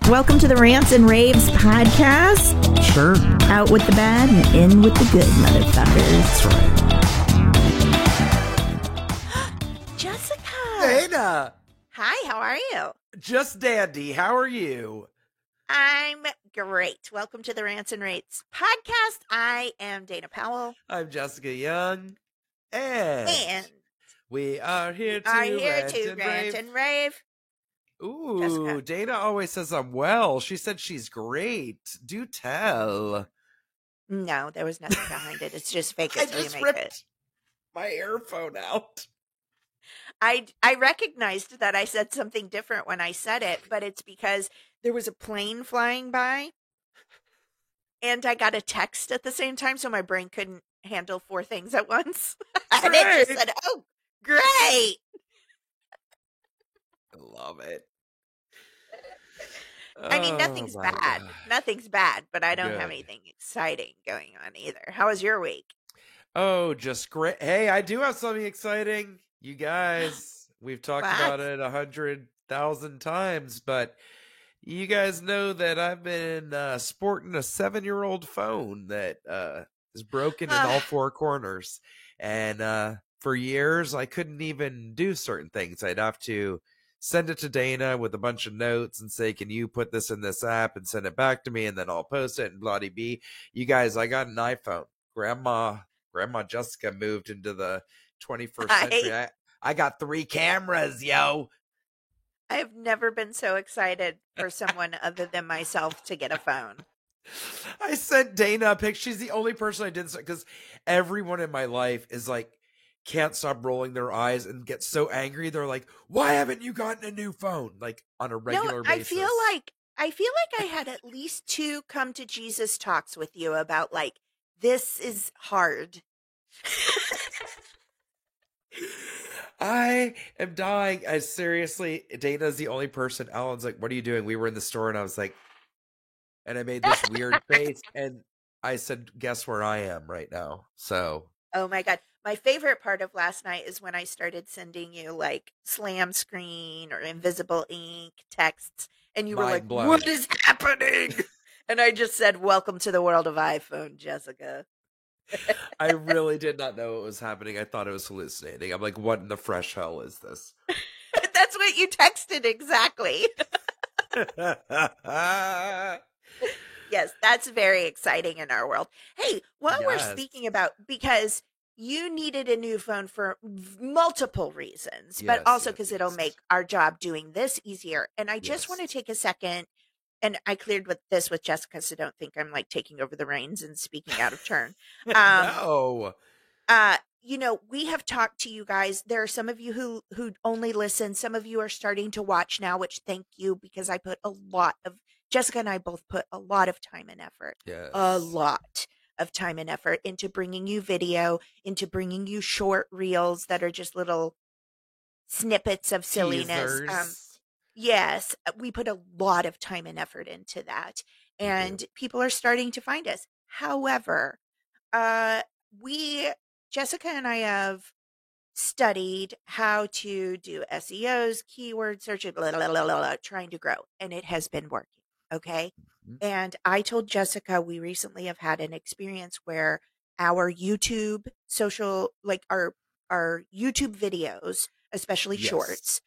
Welcome to the Rants and Raves podcast. Sure. Out with the bad and in with the good, motherfuckers. That's right. Jessica. Dana. Hi, how are you? Just dandy. How are you? I'm great. Welcome to the Rants and Raves podcast. I am Dana Powell. I'm Jessica Young. And we are here to rant and rave. Ooh, Jessica. Dana always says I'm well. She said she's great. Do tell. No, there was nothing behind it. It's just fake it I till you just make ripped it. my earphone out. I recognized that I said something different when I said it, but it's because there was a plane flying by and I got a text at the same time, so my brain couldn't handle four things at once. And it just said, oh, great. I love it. I mean, nothing's my bad. God. Nothing's bad, but I don't have Good. anything exciting going on either. How was your week? Oh, just great. Hey, I do have something exciting. You guys, we've talked What? about it 100,000 times, but you guys know that I've been sporting a 7-year-old phone that is broken in all four corners. And for years, I couldn't even do certain things. I'd have to send it to Dana with a bunch of notes and say, can you put this in this app and send it back to me? And then I'll post it and blah-de-bee. You guys, I got an iPhone. Grandma Jessica moved into the 21st century. I got 3 cameras, yo. I have never been so excited for someone other than myself to get a phone. I sent Dana a picture. She's the only person I didn't, because everyone in my life is like, can't stop rolling their eyes and get so angry. They're like, why haven't you gotten a new phone? Like on a regular basis. I feel like I had at least 2 come to Jesus talks with you about like, this is hard. I am dying. I seriously, Dana's the only person. Alan's like, what are you doing? We were in the store and I was like, and I made this weird face and I said, guess where I am right now. So. Oh my God. My favorite part of last night is when I started sending you like slam screen or invisible ink texts and you were like, what is happening? And I just said, welcome to the world of iPhone, Jessica. I really did not know what was happening. I thought it was hallucinating. I'm like, what in the fresh hell is this? That's what you texted exactly. Yes, that's very exciting in our world. Hey, while we're speaking about, because you needed a new phone for multiple reasons, but also because it'll make our job doing this easier. And I just want to take a second, and I cleared with Jessica, so don't think I'm like taking over the reins and speaking out of turn. No. You know, we have talked to you guys. There are some of you who only listen. Some of you are starting to watch now, which thank you, because I put Jessica and I both put a lot of time and effort. Yes. A lot of time and effort into bringing you video, into bringing you short reels that are just little snippets of silliness. Yes, we put a lot of time and effort into that, and people are starting to find us. However, Jessica and I have studied how to do SEOs, keyword searches, trying to grow, and it has been working. Okay. Mm-hmm. And I told Jessica, we recently have had an experience where our YouTube our YouTube videos, especially shorts,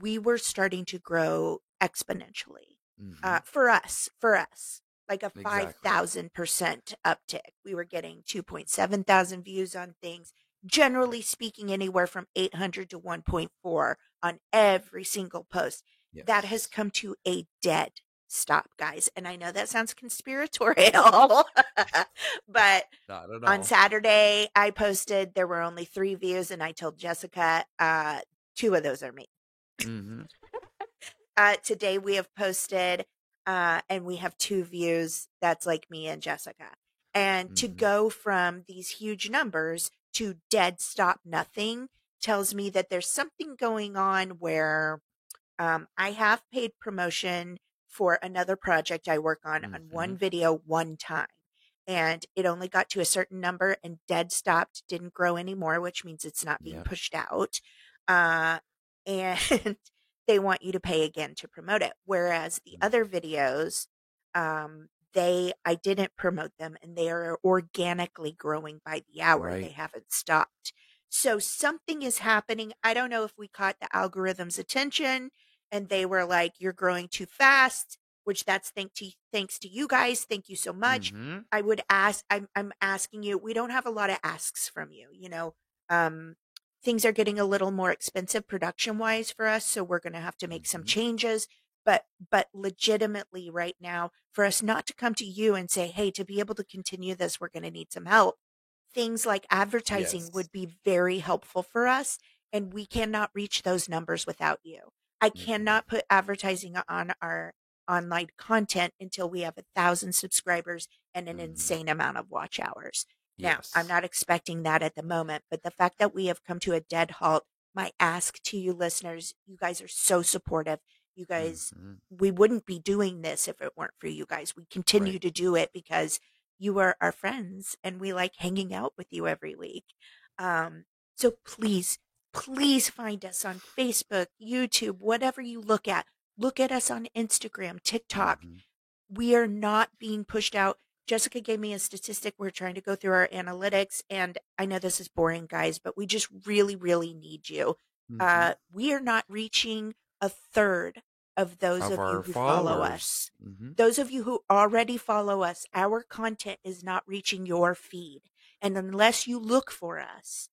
we were starting to grow exponentially. For us, like a 5,000% uptick. We were getting 2.7 thousand views on things, generally speaking, anywhere from 800 to 1.4 on every single post. Yes. That has come to a dead stop, guys. And I know that sounds conspiratorial, but on Saturday I posted, there were only 3 views, and I told Jessica, 2 of those are me. Mm-hmm. Today we have posted, and we have 2 views. That's like me and Jessica. And to go from these huge numbers to dead stop nothing tells me that there's something going on where I have paid promotion for another project I work on one video one time. And it only got to a certain number and dead stopped, didn't grow anymore, which means it's not being pushed out. And they want you to pay again to promote it. Whereas the other videos, I didn't promote them, and they are organically growing by the hour. They Right. haven't stopped. So something is happening. I don't know if we caught the algorithm's attention and they were like, you're growing too fast, which that's thanks to you guys. Thank you so much. Mm-hmm. I would ask, I'm asking you, we don't have a lot of asks from you, um, things are getting a little more expensive production wise for us. So we're going to have to make some Mm-hmm. changes, but legitimately right now for us not to come to you and say, hey, to be able to continue this, we're going to need some help. Things like advertising Yes. would be very helpful for us, and we cannot reach those numbers without you. I Mm-hmm. cannot put advertising on our online content until we have 1,000 subscribers and an Mm-hmm. insane amount of watch hours. Now, I'm Yes. not expecting that at the moment, but the fact that we have come to a dead halt, my ask to you listeners, you guys are so supportive. You guys, Mm-hmm. we wouldn't be doing this if it weren't for you guys. We Right. continue to do it because you are our friends and we like hanging out with you every week. So please find us on Facebook, YouTube, whatever you look at. Look at us on Instagram, TikTok. Mm-hmm. We are not being pushed out. Jessica gave me a statistic. We're trying to go through our analytics, and I know this is boring, guys, but we just really, really need you. Mm-hmm. We are not reaching a third of those Of of you our who follow followers. us. Mm-hmm. Those of you who already follow us, our content is not reaching your feed. And unless you look for us,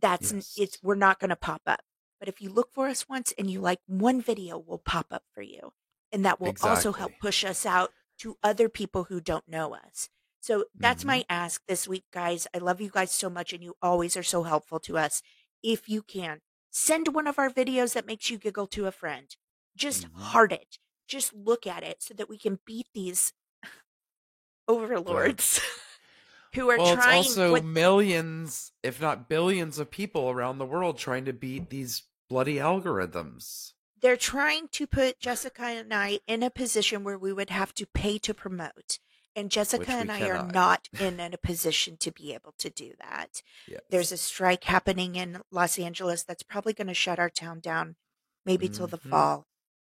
Yes. we're not going to pop up. But if you look for us once and you like one video, will pop up for you. And that will also help Exactly. push us out to other people who don't know us. So that's Mm-hmm. my ask this week, guys. I love you guys so much and you always are so helpful to us. If you can, send one of our videos that makes you giggle to a friend. Just Mm-hmm. heart it. Just look at it so that we can beat these Right. overlords who are Well, it's trying also what millions, if not billions, of people around the world trying to beat these bloody algorithms. they're trying to put Jessica and I in a position where we would have to pay to promote. And Jessica Which we and I are cannot. not in a position to be able to do that. There's a Yes. strike happening in Los Angeles that's probably going to shut our town down maybe till the Mm-hmm. fall.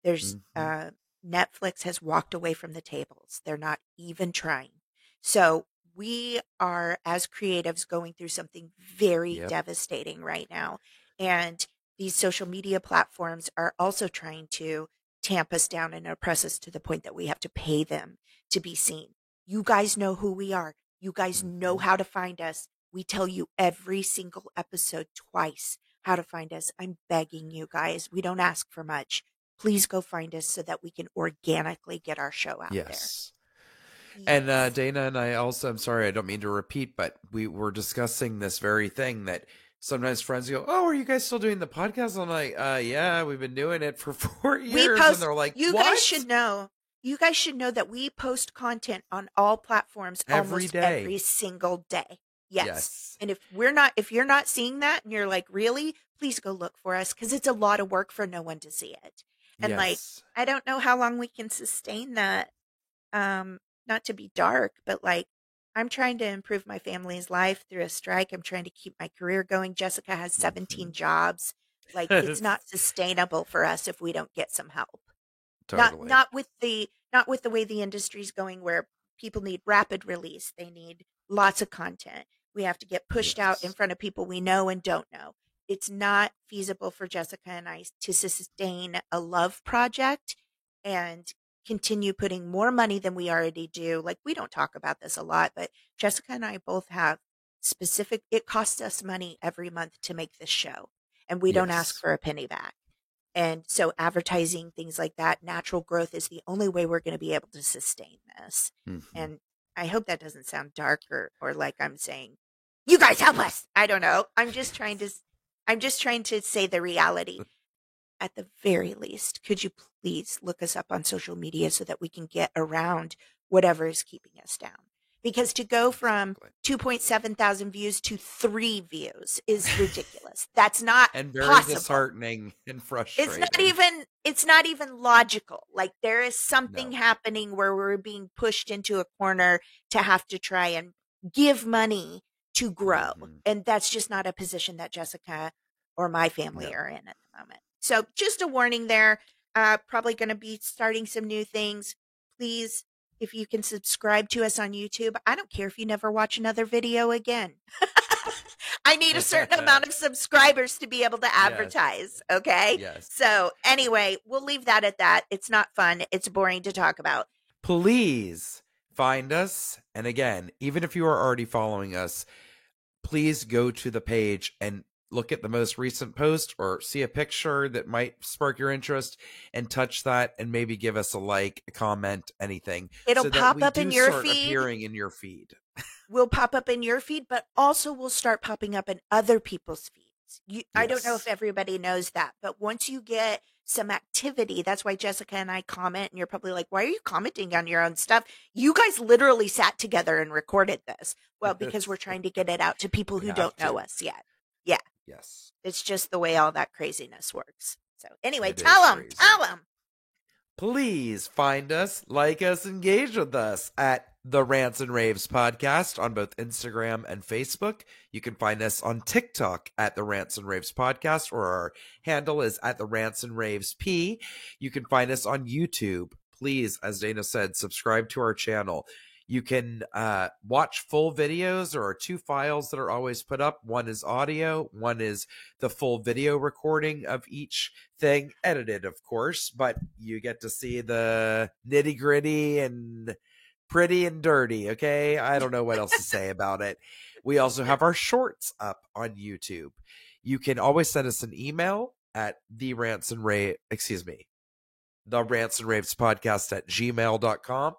There's Mm-hmm. Netflix has walked away from the tables. They're not even trying. So we are, as creatives, going through something very Yep. devastating right now. And these social media platforms are also trying to tamp us down and oppress us to the point that we have to pay them to be seen. You guys know who we are. You guys know Mm-hmm. how to find us. We tell you every single episode twice how to find us. I'm begging you guys. We don't ask for much. Please go find us so that we can organically get our show out there. Yes. And Yes. Dana and I also, I'm sorry, I don't mean to repeat, but we were discussing this very thing that sometimes friends go, "Oh, are you guys still doing the podcast?" I'm like, yeah, we've been doing it for 4 years." And they're like, You guys "What?" should know. You guys should know that we post content on all platforms Every almost every day. single day. Yes. Yes. And if you're not seeing that and you're like, really, please go look for us because it's a lot of work for no one to see it. And like, Yes. I don't know how long we can sustain that. Not to be dark, but like I'm trying to improve my family's life through a strike. I'm trying to keep my career going. Jessica has 17 Mm-hmm. jobs. Like it's not sustainable for us if we don't get some help. Not Totally. not with the way the industry's going where people need rapid release. They need lots of content. We have to get pushed out in Yes. front of people we know and don't know. It's not feasible for Jessica and I to sustain a love project and continue putting more money than we already do. Like we don't talk about this a lot, but Jessica and I both have specific it costs us money every month to make this show and we don't ask Yes. for a penny back. And so advertising, things like that, natural growth is the only way we're going to be able to sustain this. Mm-hmm. And I hope that doesn't sound dark or like I'm saying, you guys help us. I don't know. I'm just trying to say the reality. At the very least, could you please look us up on social media so that we can get around whatever is keeping us down? Because to go from Exactly. 2.7 thousand views to 3 views is ridiculous. That's not And very possible. disheartening and frustrating. It's not even logical. Like there is something No. happening where we're being pushed into a corner to have to try and give money to grow. Mm-hmm. And that's just not a position that Jessica or my family No. are in at the moment. So just a warning there. Probably going to be starting some new things. Please, if you can subscribe to us on YouTube, I don't care if you never watch another video again. I need a certain amount of subscribers to be able to advertise. Yes. Okay. Yes. So anyway, we'll leave that at that. It's not fun. It's boring to talk about. Please find us. And again, even if you are already following us, please go to the page and look at the most recent post or see a picture that might spark your interest and touch that and maybe give us a like, a comment, anything. It'll pop up in your feed. Appearing in your feed. We'll pop up in your feed, but also we'll start popping up in other people's feeds. Yes. I don't know if everybody knows that, but once you get some activity, that's why Jessica and I comment, and you're probably like, why are you commenting on your own stuff? You guys literally sat together and recorded this. Well, because we're trying to get it out to people who don't know us yet. Yeah. Yes. It's just the way all that craziness works. So anyway, tell them. Please find us, like us, engage with us at the Rants and Raves podcast on both Instagram and Facebook. You can find us on TikTok at the Rants and Raves podcast, or our handle is at the Rants and Raves P. You can find us on YouTube. Please, as Dana said, subscribe to our channel. You can watch full videos. There are 2 files that are always put up. One is audio. One is the full video recording of each thing, edited, of course. But you get to see the nitty gritty and pretty and dirty, okay? I don't know what else to say about it. We also have our shorts up on YouTube. You can always send us an email at the Rants and Raves podcast at gmail.com.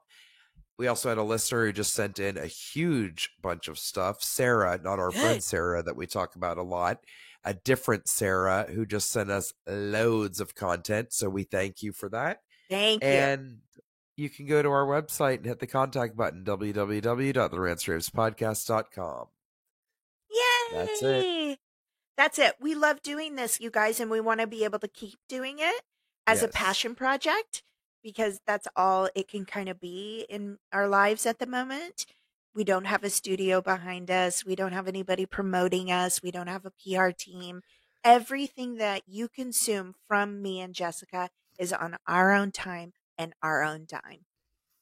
We also had a listener who just sent in a huge bunch of stuff. Sarah, not our friend Sarah that we talk about a lot, a different Sarah who just sent us loads of content. So we thank you for that. Thank you. And you can go to our website and hit the contact button, www.therantsravespodcast.com. Yay! That's it. That's it. We love doing this, you guys, and we want to be able to keep doing it as a passion project, because that's all it can kind of be in our lives at the moment. We don't have a studio behind us. We don't have anybody promoting us. We don't have a PR team. Everything that you consume from me and Jessica is on our own time and our own dime.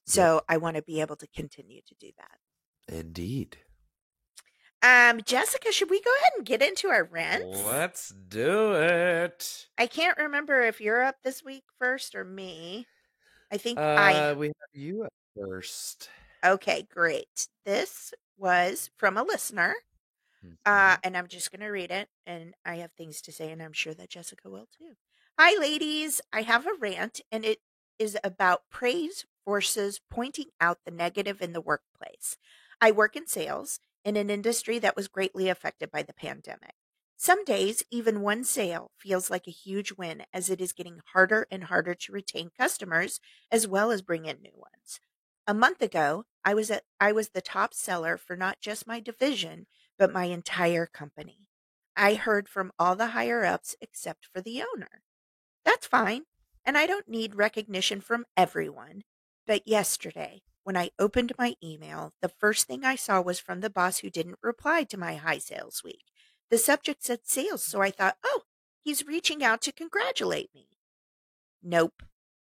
So I want to be able to continue to do that. Indeed. Jessica, should we go ahead and get into our rants? Let's do it. I can't remember if you're up this week first or me. I think we have you up first. Okay, great. This was from a listener. And I'm just going to read it, and I have things to say, and I'm sure that Jessica will too. Hi, ladies. I have a rant, and it is about praise versus pointing out the negative in the workplace. I work in sales in an industry that was greatly affected by the pandemic. Some days, even one sale feels like a huge win, as it is getting harder and harder to retain customers as well as bring in new ones. A month ago, I was the top seller for not just my division, but my entire company. I heard from all the higher ups except for the owner. That's fine, and I don't need recognition from everyone. But yesterday, when I opened my email, the first thing I saw was from the boss who didn't reply to my high sales week. The subject said sales, so I thought, oh, he's reaching out to congratulate me. Nope.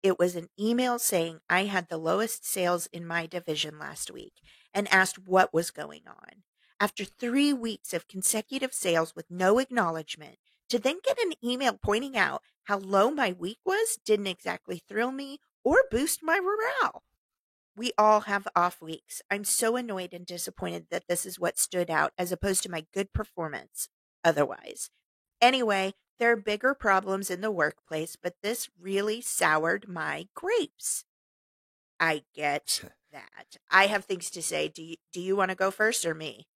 It was an email saying I had the lowest sales in my division last week and asked what was going on. After 3 weeks of consecutive sales with no acknowledgement, to then get an email pointing out how low my week was didn't exactly thrill me or boost my morale. We all have off weeks. I'm so annoyed and disappointed that this is what stood out as opposed to my good performance otherwise. Anyway, there are bigger problems in the workplace, but this really soured my grapes. I get that. I have things to say. Do you want to go first or me?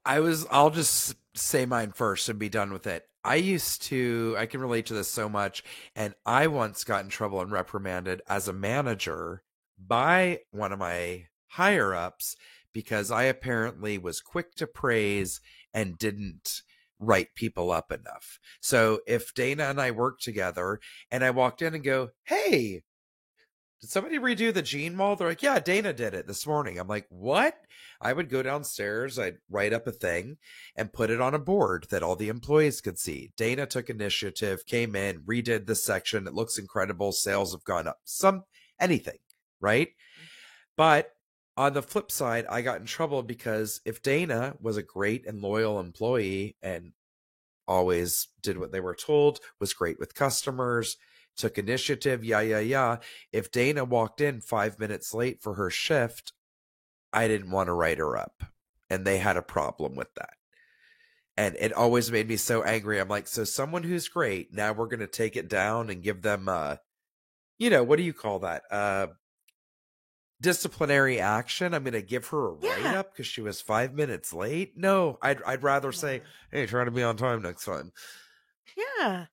I'll just say mine first and be done with it. I can relate to this so much. And I once got in trouble and reprimanded as a manager by one of my higher ups because I apparently was quick to praise and didn't write people up enough. So if Dana and I worked together and I walked in and go, hey, did somebody redo the gene wall? They're like, yeah, Dana did it this morning. I'm like, what? I would go downstairs, I'd write up a thing and put it on a board that all the employees could see. Dana took initiative, came in, redid this section. It looks incredible. Sales have gone up. Anything, right? But on the flip side, I got in trouble because if Dana was a great and loyal employee and always did what they were told, was great with customers, took initiative, if Dana walked in 5 minutes late for her shift, I didn't want to write her up. And they had a problem with that. And it always made me so angry. I'm like, so someone who's great, now we're going to take it down and give them, what do you call that? Disciplinary action. I'm going to give her a write-up because she was 5 minutes late. No, I'd rather say, hey, try to be on time next time. Yeah.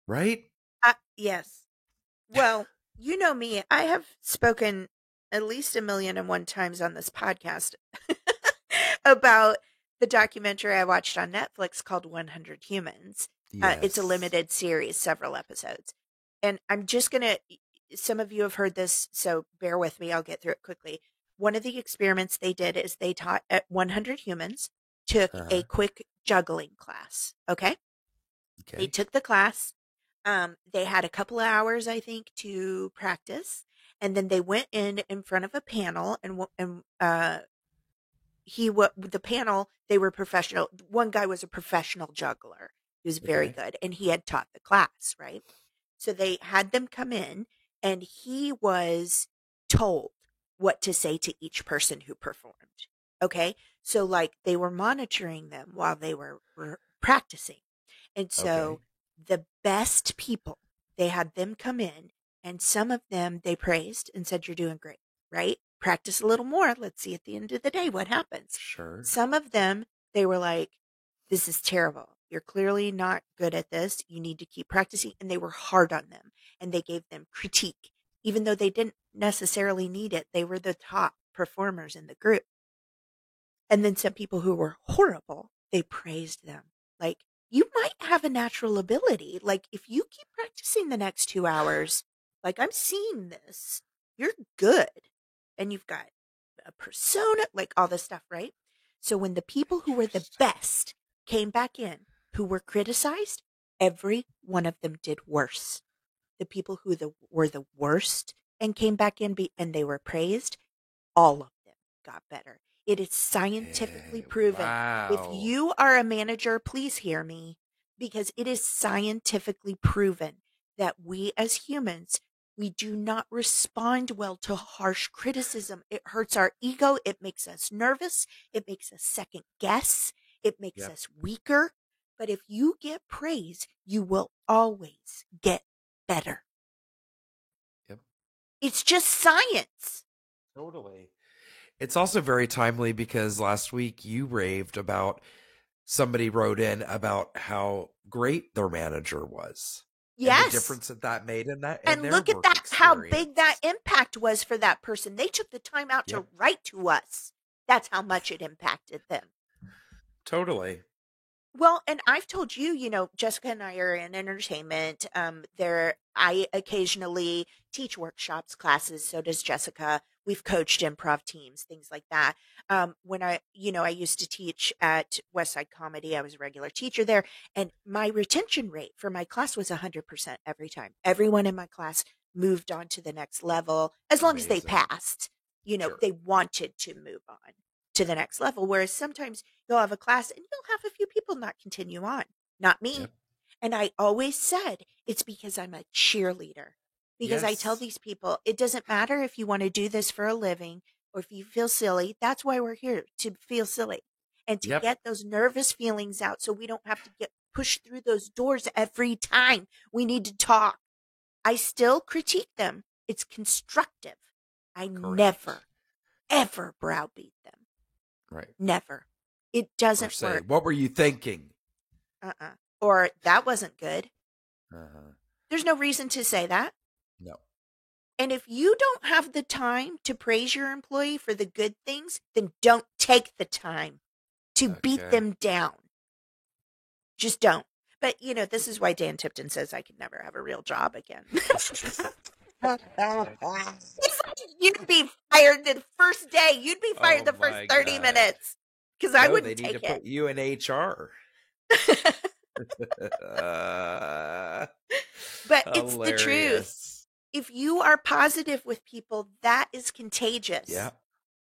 Right? Yes. Well, you know me. I have spoken at least 1,000,001 times on this podcast about the documentary I watched on Netflix called 100 Humans. Yes. It's a limited series, several episodes. And I'm just going to, some of you have heard this, so bear with me. I'll get through it quickly. One of the experiments they did is they taught 100 humans, took a quick juggling class. Okay. They took the class. They had a couple of hours, I think, to practice. And then they went in front of a panel and the panel, they were professional. One guy was a professional juggler. He was very good. And he had taught the class, right? So they had them come in and he was told what to say to each person who performed. Okay. So like they were monitoring them while they were practicing. And so the best people, they had them come in and some of them they praised and said, you're doing great, right? Practice a little more. Let's see at the end of the day what happens. Sure. Some of them, they were like, this is terrible. You're clearly not good at this. You need to keep practicing. And they were hard on them and they gave them critique. Even though they didn't necessarily need it, they were the top performers in the group. And then some people who were horrible, they praised them. Like, you might have a natural ability. Like, if you keep practicing the next 2 hours, like, I'm seeing this, you're good. And you've got a persona, like all this stuff, right? So when the people who were the best came back in, who were criticized, every one of them did worse. The people who were the worst and came back in and they were praised, all of them got better. It is scientifically proven. Wow. If you are a manager, please hear me, because it is scientifically proven that we as humans, we do not respond well to harsh criticism. It hurts our ego. It makes us nervous. It makes us second guess. It makes us weaker. But if you get praise, you will always get better. Yep. It's just science. Totally. It's also very timely because last week you raved about somebody wrote in about how great their manager was. Yes. And the difference that made in that. And look at that, how big that impact was for that person. They took the time out to write to us. That's how much it impacted them. Totally. Well, and I've told you, Jessica and I are in entertainment. I occasionally teach workshops, classes. So does Jessica. We've coached improv teams, things like that. When I used to teach at Westside Comedy, I was a regular teacher there. And my retention rate for my class was 100% every time. Everyone in my class moved on to the next level as long as they passed. Sure. They wanted to move on to the next level. Whereas sometimes you'll have a class and you'll have a few people not continue on. Not me. Yep. And I always said it's because I'm a cheerleader. Because I tell these people, it doesn't matter if you want to do this for a living or if you feel silly. That's why we're here, to feel silly and to get those nervous feelings out so we don't have to get pushed through those doors every time we need to talk. I still critique them. It's constructive. I never, ever browbeat them. Right. Never. It doesn't work. What were you thinking? Or that wasn't good. There's no reason to say that. No. And if you don't have the time to praise your employee for the good things, then don't take the time to beat them down. Just don't. But, this is why Dan Tipton says I could never have a real job again. It's like you'd be fired the first day. You'd be fired Oh the first my 30 God. minutes because I No, they wouldn't need to take it. put you in HR. But it's the truth. Hilarious. If you are positive with people, that is contagious. Yeah,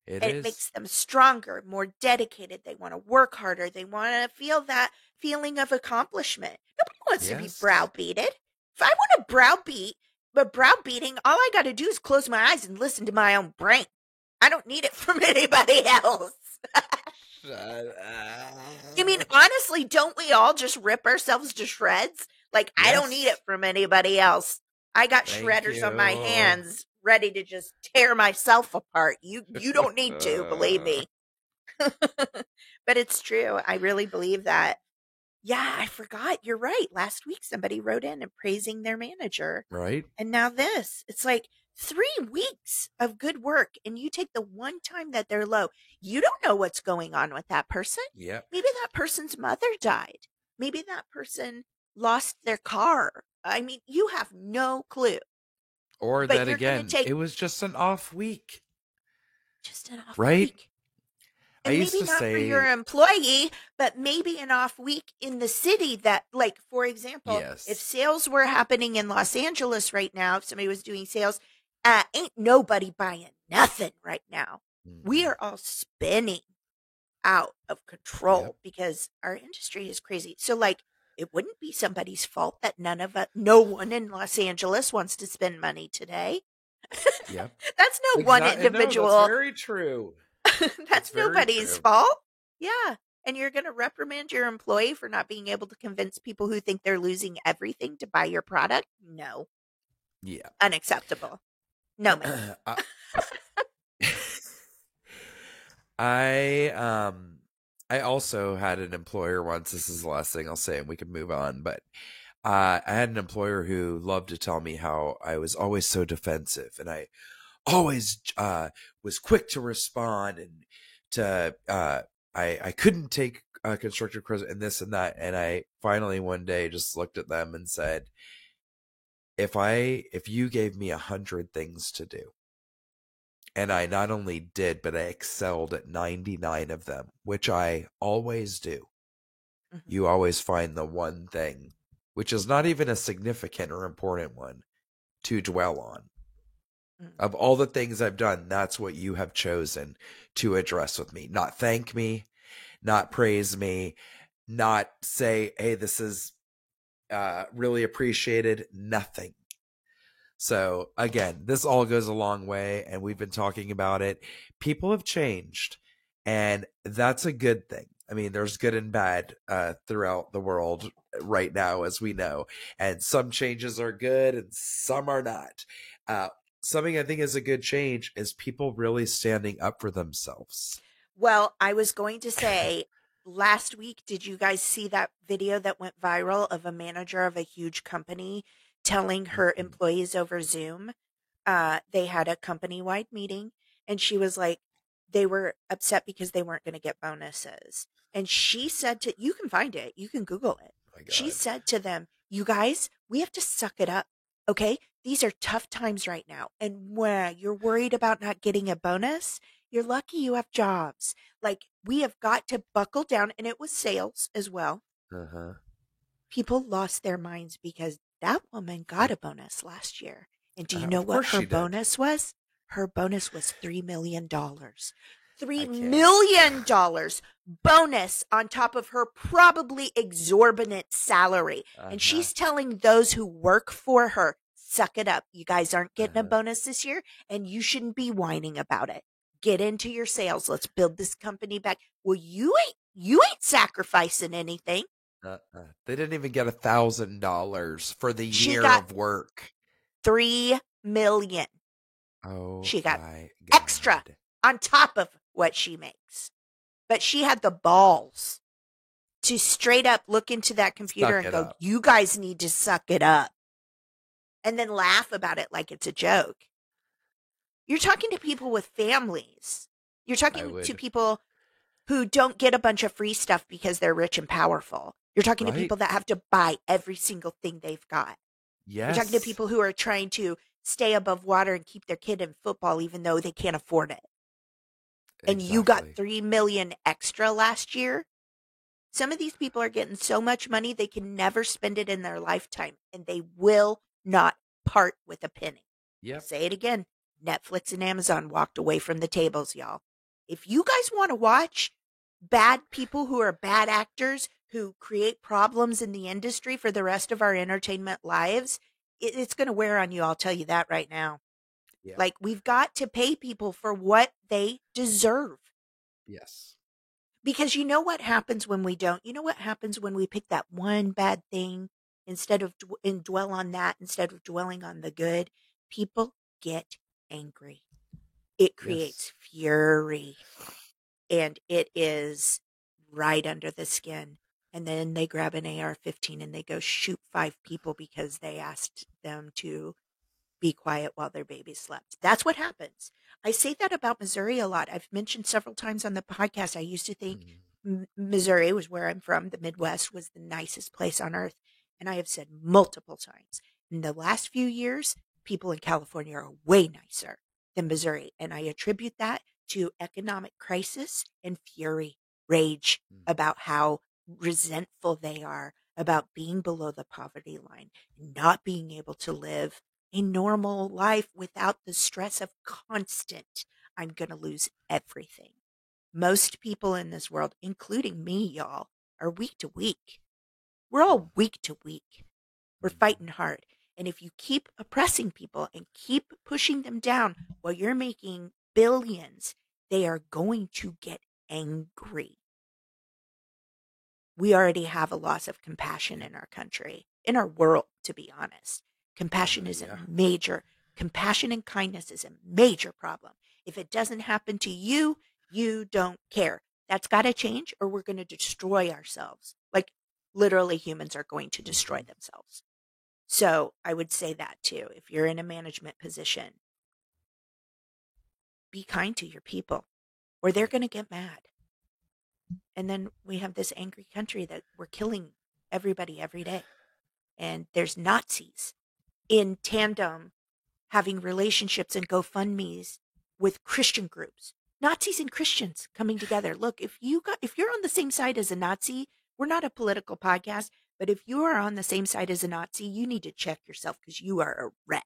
it and is. It makes them stronger, more dedicated. They want to work harder. They want to feel that feeling of accomplishment. Nobody wants to be browbeated. If I want to browbeat, but browbeating, all I got to do is close my eyes and listen to my own brain. I don't need it from anybody else. I mean, honestly, don't we all just rip ourselves to shreds? Like, I don't need it from anybody else. I got shredders on my hands ready to just tear myself apart. You don't need to, believe me. But it's true. I really believe that. Yeah, I forgot. You're right. Last week, somebody wrote in and praising their manager. Right. And now this. It's like 3 weeks of good work, and you take the one time that they're low. You don't know what's going on with that person. Yeah. Maybe that person's mother died. Maybe that person lost their car. I mean, you have no clue. Or that again, it was just an off week. Just an off week. And maybe not for your employee, but maybe an off week in the city that, like, for example, if sales were happening in Los Angeles right now, if somebody was doing sales, ain't nobody buying nothing right now. We are all spinning out of control because our industry is crazy. So, like, it wouldn't be somebody's fault that no one in Los Angeles wants to spend money today. Yep. That's no one individual. No, that's very true. That's nobody's fault. Yeah. And you're going to reprimand your employee for not being able to convince people who think they're losing everything to buy your product? No. Yeah. Unacceptable. No, man. I also had an employer once. This is the last thing I'll say, and we can move on. But I had an employer who loved to tell me how I was always so defensive, and I always was quick to respond, and I couldn't take constructive criticism and this and that. And I finally one day just looked at them and said, if you gave me 100 things to do, and I not only did, but I excelled at 99 of them, which I always do. Mm-hmm. You always find the one thing, which is not even a significant or important one, to dwell on. Mm-hmm. Of all the things I've done, that's what you have chosen to address with me. Not thank me, not praise me, not say, hey, this is really appreciated, nothing. So again, this all goes a long way, and we've been talking about it. People have changed, and that's a good thing. I mean, there's good and bad throughout the world right now, as we know, and some changes are good and some are not. Something I think is a good change is people really standing up for themselves. Well, I was going to say, last week, did you guys see that video that went viral of a manager of a huge company telling her employees over Zoom? They had a company-wide meeting, and she was like, they were upset because they weren't going to get bonuses. And she said you can find it. You can Google it. Oh, she said to them, you guys, we have to suck it up. Okay. These are tough times right now. And when you're worried about not getting a bonus, you're lucky you have jobs. Like, we have got to buckle down. And it was sales as well. Uh-huh. People lost their minds because that woman got a bonus last year. And do you know what her bonus was? Her bonus was $3 million. $3 million bonus on top of her probably exorbitant salary. Uh-huh. And she's telling those who work for her, suck it up. You guys aren't getting a bonus this year, and you shouldn't be whining about it. Get into your sales. Let's build this company back. Well, you ain't sacrificing anything. They didn't even get $1,000 for the year of work. $3 million. Oh, she got extra on top of what she makes. But she had the balls to straight up look into that computer and go, you guys need to suck it up. And then laugh about it like it's a joke. You're talking to people with families. You're talking to people who don't get a bunch of free stuff because they're rich and powerful. You're talking to people that have to buy every single thing they've got. Yes. You're talking to people who are trying to stay above water and keep their kid in football even though they can't afford it. And you got Exactly. $3 million extra last year. Some of these people are getting so much money they can never spend it in their lifetime, and they will not part with a penny. I'll Yep. say it again. Netflix and Amazon walked away from the tables, y'all. If you guys want to watch bad people who are bad actors who create problems in the industry for the rest of our entertainment lives, it's going to wear on you. I'll tell you that right now. Yeah. Like, we've got to pay people for what they deserve. Yes. Because you know what happens when we don't? You know what happens when we pick that one bad thing instead of and dwell on that instead of dwelling on the good? People get angry. It creates Yes. fury, and it is right under the skin. And then they grab an AR-15 and they go shoot 5 people because they asked them to be quiet while their baby slept. That's what happens. I say that about Missouri a lot. I've mentioned several times on the podcast. I used to think Missouri was where I'm from. The Midwest was the nicest place on earth. And I have said multiple times in the last few years, people in California are way nicer than Missouri. And I attribute that to economic crisis and fury, rage about how resentful they are about being below the poverty line, not being able to live a normal life without the stress of constant, I'm going to lose everything. Most people in this world, including me, y'all, are week to week. We're all week to week. We're fighting hard. And if you keep oppressing people and keep pushing them down while you're making billions, they are going to get angry. We already have a loss of compassion in our country, in our world, to be honest. Compassion is a major, compassion and kindness is a major problem. If it doesn't happen to you, you don't care. That's got to change or we're going to destroy ourselves. Like, literally, humans are going to destroy themselves. So I would say that too. If you're in a management position, be kind to your people or they're going to get mad. And then we have this angry country that we're killing everybody every day. And there's Nazis in tandem having relationships and GoFundMe's with Christian groups. Nazis and Christians coming together. Look, if you're on the same side as a Nazi, we're not a political podcast, but if you are on the same side as a Nazi, you need to check yourself because you are a wreck.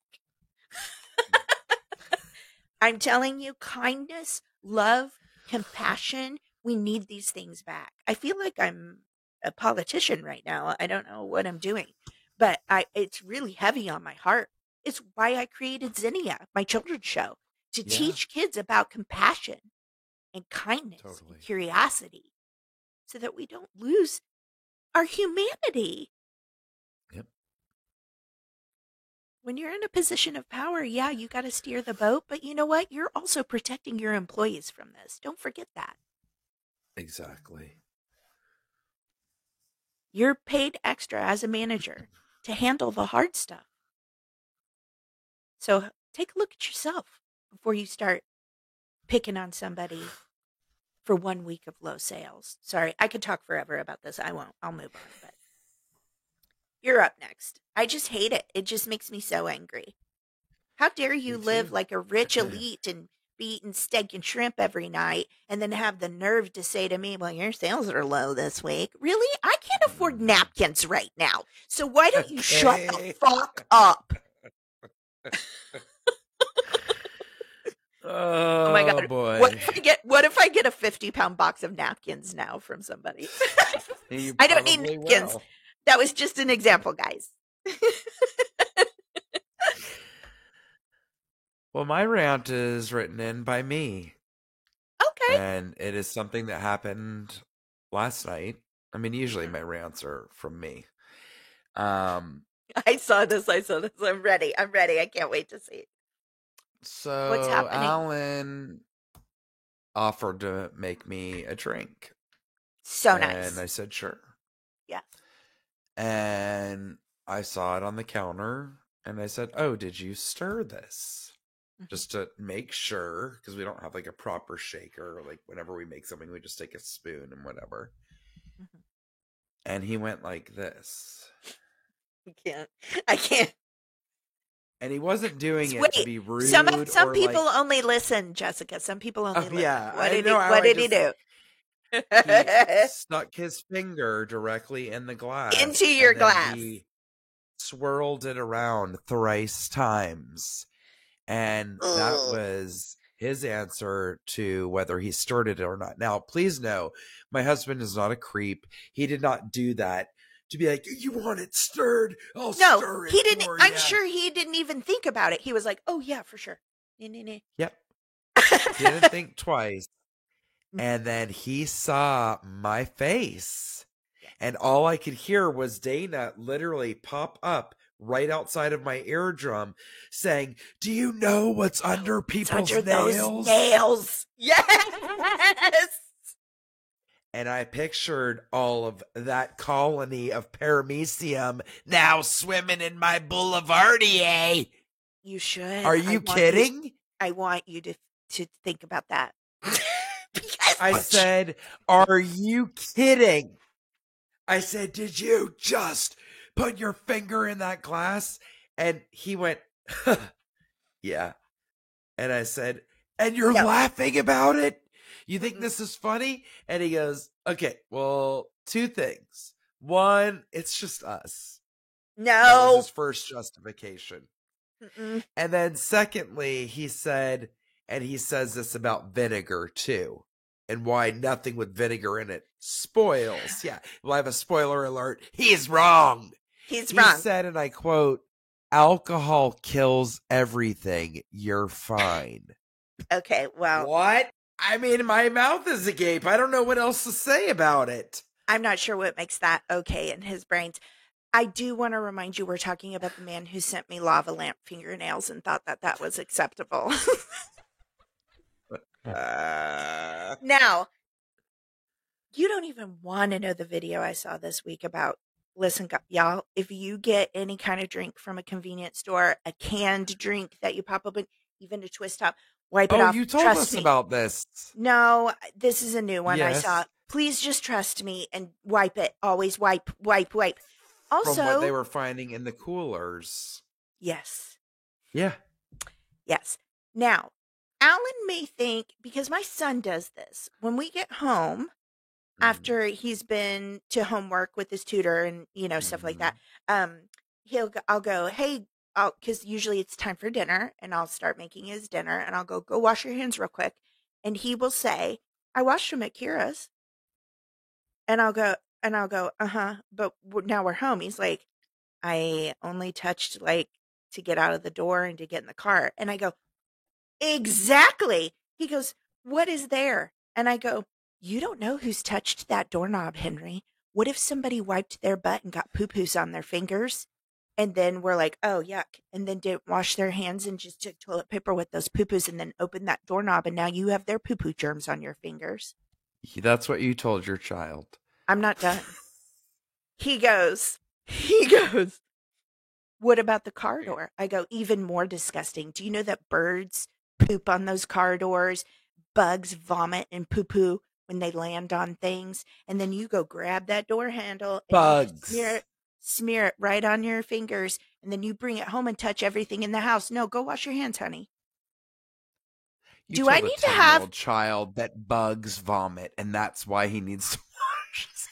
I'm telling you, kindness, love, compassion, we need these things back. I feel like I'm a politician right now. I don't know what I'm doing, but it's really heavy on my heart. It's why I created Zinnia, my children's show, to teach kids about compassion and kindness and curiosity so that we don't lose our humanity. Yep. When you're in a position of power, yeah, you got to steer the boat, but you know what? You're also protecting your employees from this. Don't forget that. Exactly. You're paid extra as a manager to handle the hard stuff. So take a look at yourself before you start picking on somebody for 1 week of low sales. Sorry, I could talk forever about this. I won't. I'll move on. But you're up next. I just hate it. It just makes me so angry. How dare you live like a rich elite and be eating steak and shrimp every night and then have the nerve to say to me, well, your sales are low this week. Really? I can't afford napkins right now. So why don't you shut the fuck up? Oh my God. Boy. What if I get a 50-pound box of napkins now from somebody? I don't need napkins. Will. That was just an example, guys. Well, my rant is written in by me. Okay. And it is something that happened last night. I mean, usually my rants are from me. I saw this. I'm ready. I can't wait to see it. So what's happening? Alan offered to make me a drink. So nice. And I said, sure. Yes. And I saw it on the counter and I said, oh, did you stir this? Just to make sure, because we don't have like a proper shaker. Like whenever we make something, we just take a spoon and whatever. And he went like this. I can't. And he wasn't doing it to Wait, be some rude some or people like, only listen, Jessica. Some people only listen. yeah, What I did he know how what I did he just, do? he stuck his finger directly in the Into glass your and then glass. he swirled it around thrice times. And that Ugh. was his answer to whether he stirred it or not. Now, please know, my husband is not a creep. He did not do that to be like, you want it stirred? I'll No, stir it he didn't. for I'm you. sure he didn't even think about it. He was like, "Oh yeah, for sure." Yep. Didn't think twice. And then he saw my face. And all I could hear was Dana literally pop up right outside of my eardrum saying, do you know what's under people's under nails? those nails. Yes. And I pictured all of that colony of paramecium now swimming in my boulevardier. You should. Are you kidding? I want you to think about that. I said, are you kidding? I said, did you just put your finger in that glass? And he went, yeah. And I said, and you're laughing about it? You think this is funny? And he goes, okay, well, two things. One, it's just us. No. That was his first justification. Mm-mm. And then secondly, he said, and he says this about vinegar too, and why nothing with vinegar in it spoils. Yeah, well, I have a spoiler alert. He's wrong. He wrong. Said, and I quote, alcohol kills everything. You're fine. Okay, well. What? I mean, my mouth is agape. I don't know what else to say about it. I'm not sure what makes that okay in his brains. I do want to remind you, we're talking about the man who sent me lava lamp fingernails and thought that was acceptable. Now, you don't even want to know the video I saw this week about, listen, y'all, if you get any kind of drink from a convenience store, a canned drink that you pop open, even a twist top, wipe it off. Oh, you told us about this. No, this is a new one Yes. I saw. Please just trust me and wipe it. Always wipe. Also, from what they were finding in the coolers. Yes. Yeah. Yes. Now, Alan may think, because my son does this, when we get home, after he's been to homework with his tutor and, stuff like that, I'll go, hey, because usually it's time for dinner, and I'll start making his dinner, and I'll go wash your hands real quick. And he will say, I washed them at Kira's. And I'll go, but now we're home. He's like, I only touched to get out of the door and to get in the car. And I go, exactly. He goes, what is there? And I go, you don't know who's touched that doorknob, Henry. What if somebody wiped their butt and got poo-poos on their fingers? And then we're like, oh, yuck. And then didn't wash their hands and just took toilet paper with those poo-poos and then opened that doorknob. And now you have their poo-poo germs on your fingers. That's what you told your child. I'm not done. He goes, what about the car door? I go, even more disgusting. Do you know that birds poop on those car doors? Bugs vomit and poo-poo when they land on things. And then you go grab that door handle and smear it right on your fingers. And then you bring it home and touch everything in the house. No, go wash your hands, honey. Do I need to have a child that bugs vomit, and that's why he needs to wash his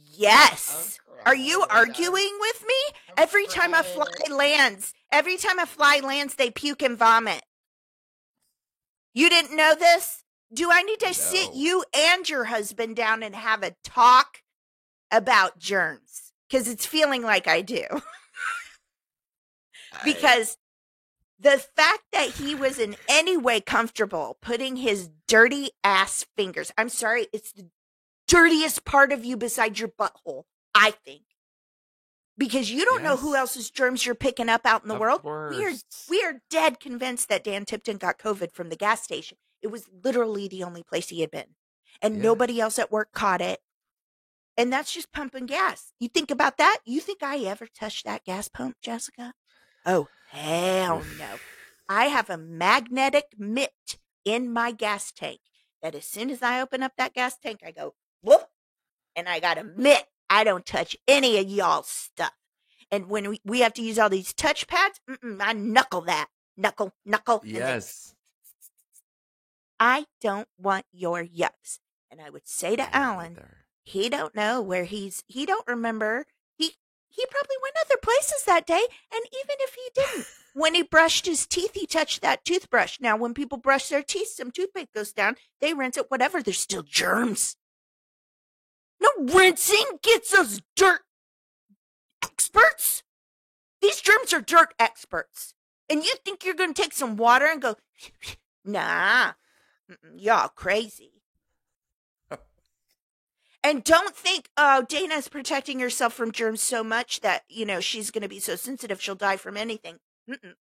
hands? Yes. Are you arguing with me? Every time a fly lands, they puke and vomit. You didn't know this? Do I need to sit you and your husband down and have a talk about germs? Because it's feeling like I do. Because the fact that he was in any way comfortable putting his dirty ass fingers, I'm sorry, it's the dirtiest part of you besides your butthole, I think. Because you don't know who else's germs you're picking up out in the world. We are dead convinced that Dan Tipton got COVID from the gas station. It was literally the only place he had been. And nobody else at work caught it. And that's just pumping gas. You think about that? You think I ever touched that gas pump, Jessica? Oh, hell no. I have a magnetic mitt in my gas tank that as soon as I open up that gas tank, I go, whoop, and I got a mitt. I don't touch any of y'all's stuff. And when we have to use all these touch pads, I knuckle that. Knuckle. Yes. I don't want your yucks. And I would say to Alan, Either. he don't know where he don't remember. He probably went other places that day. And even if he didn't, when he brushed his teeth, he touched that toothbrush. Now, when people brush their teeth, some toothpaste goes down. They rinse it, whatever. There's still germs. No, rinsing gets us dirt experts. These germs are dirt experts. And you think you're going to take some water and go, nah, y'all crazy. And don't think, oh, Dana's protecting herself from germs so much that, she's going to be so sensitive she'll die from anything.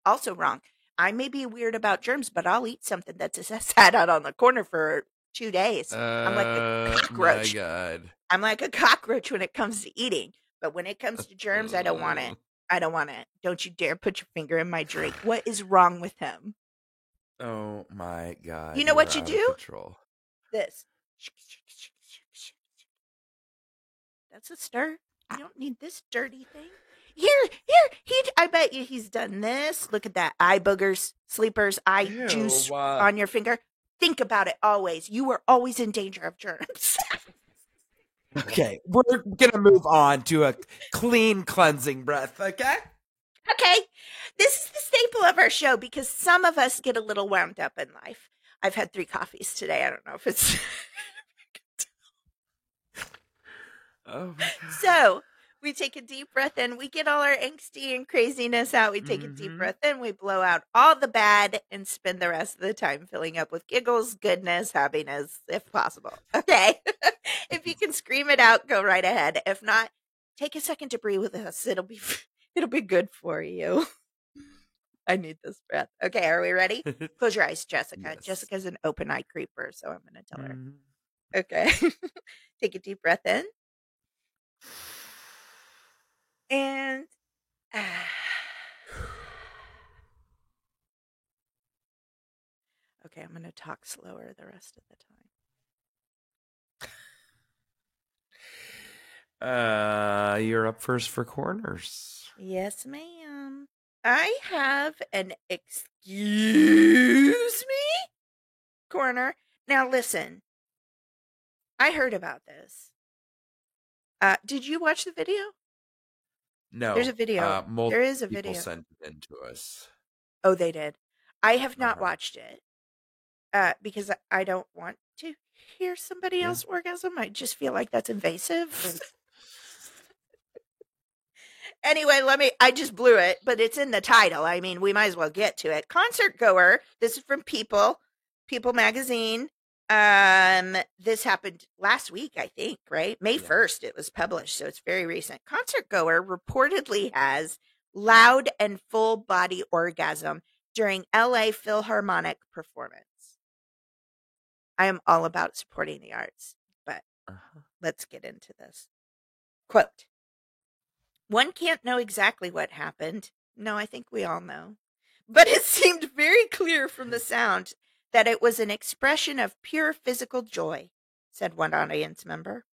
Also wrong. I may be weird about germs, but I'll eat something that's sat out on the corner for 2 days. I'm like a cockroach. My God. I'm like a cockroach when it comes to eating. But when it comes to germs, I don't want it. I don't want it. Don't you dare put your finger in my drink. What is wrong with him? Oh, my God. You know what you do? Control. This. That's a stir. You don't need this dirty thing. Here. I bet you he's done this. Look at that. Eye boogers, sleepers, eye juice on your finger. Think about it always. You are always in danger of germs. Okay, we're going to move on to a clean cleansing breath, okay? Okay. This is the staple of our show because some of us get a little wound up in life. I've had 3 coffees today. I don't know if it's... Oh, so we take a deep breath in. We get all our angsty and craziness out. We take a deep breath in. We blow out all the bad and spend the rest of the time filling up with giggles, goodness, happiness, if possible. Okay. If you can scream it out, go right ahead. If not, take a second to breathe with us. It'll be good for you. I need this breath. Okay. Are we ready? Close your eyes, Jessica. Yes. Jessica's an open eye creeper, so I'm going to tell her. Okay. Take a deep breath in. And okay, I'm going to talk slower the rest of the time. You're up first for corners. Yes, ma'am. I have an excuse me corner. Now listen. I heard about this. Did you watch the video? No. There's a video. There is a video. People sent it in to us. Oh, they did. I have not watched it because I don't want to hear somebody else orgasm. I just feel like that's invasive. Anyway, I just blew it, but it's in the title. I mean, we might as well get to it. Concert goer. This is from People magazine. This happened last week, I think, right? May 1st it was published, so it's very recent. Concert goer reportedly has loud and full body orgasm during LA Philharmonic performance. I am all about supporting the arts, but let's get into this. Quote, "One can't know exactly what happened. No, I think we all know. But it seemed very clear from the sound that it was an expression of pure physical joy," said one audience member.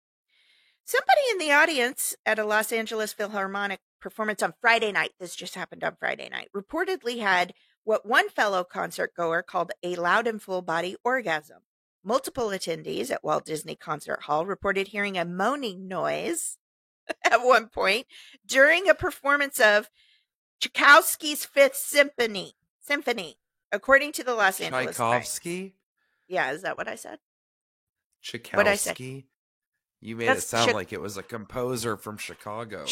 Somebody in the audience at a Los Angeles Philharmonic performance on Friday night, this just happened on Friday night, reportedly had what one fellow concert goer called a loud and full body orgasm. Multiple attendees at Walt Disney Concert Hall reported hearing a moaning noise at one point during a performance of Tchaikovsky's Fifth Symphony. According to the Los Angeles Tchaikovsky? Times. Yeah, is that what I said? Tchaikovsky? What'd I say? You made it sound like it was a composer from Chicago.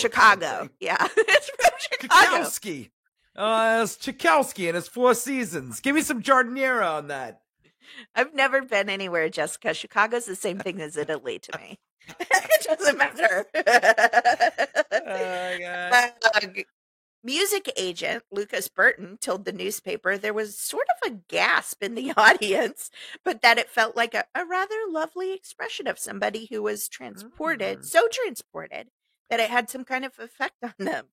Yeah. It's from Chicago. Tchaikovsky. It's Tchaikovsky and his Four Seasons. Give me some Jardiniera on that. I've never been anywhere, Jessica. Chicago's the same thing as Italy to me. It doesn't matter. Oh, God. Music agent Lucas Burton told the newspaper there was sort of a gasp in the audience, but that it felt like a rather lovely expression of somebody who was transported, so transported that it had some kind of effect on them.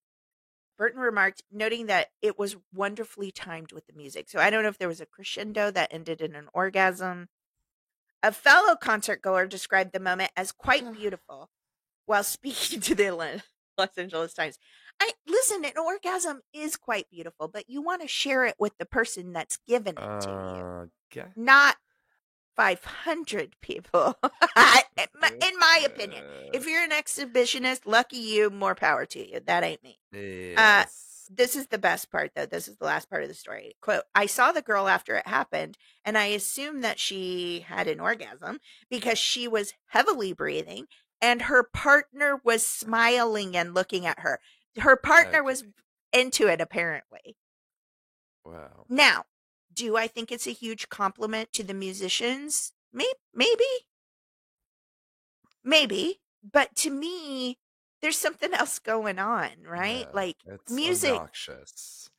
Burton remarked, noting that it was wonderfully timed with the music. So I don't know if there was a crescendo that ended in an orgasm. A fellow concert goer described the moment as quite beautiful while speaking to the Los Angeles Times. Listen, an orgasm is quite beautiful, but you want to share it with the person that's given it to you, Okay. not 500 people. In my opinion, if you're an exhibitionist, lucky you, more power to you. That ain't me. Yes. This is the best part, though. This is the last part of the story. Quote, I saw the girl after it happened, and I assumed that she had an orgasm because she was heavily breathing and her partner was smiling and looking at her. Her partner was into it, apparently. Wow. Now, do I think it's a huge compliment to the musicians? Maybe. But to me, there's something else going on, right? Yeah, Like it's music obnoxious.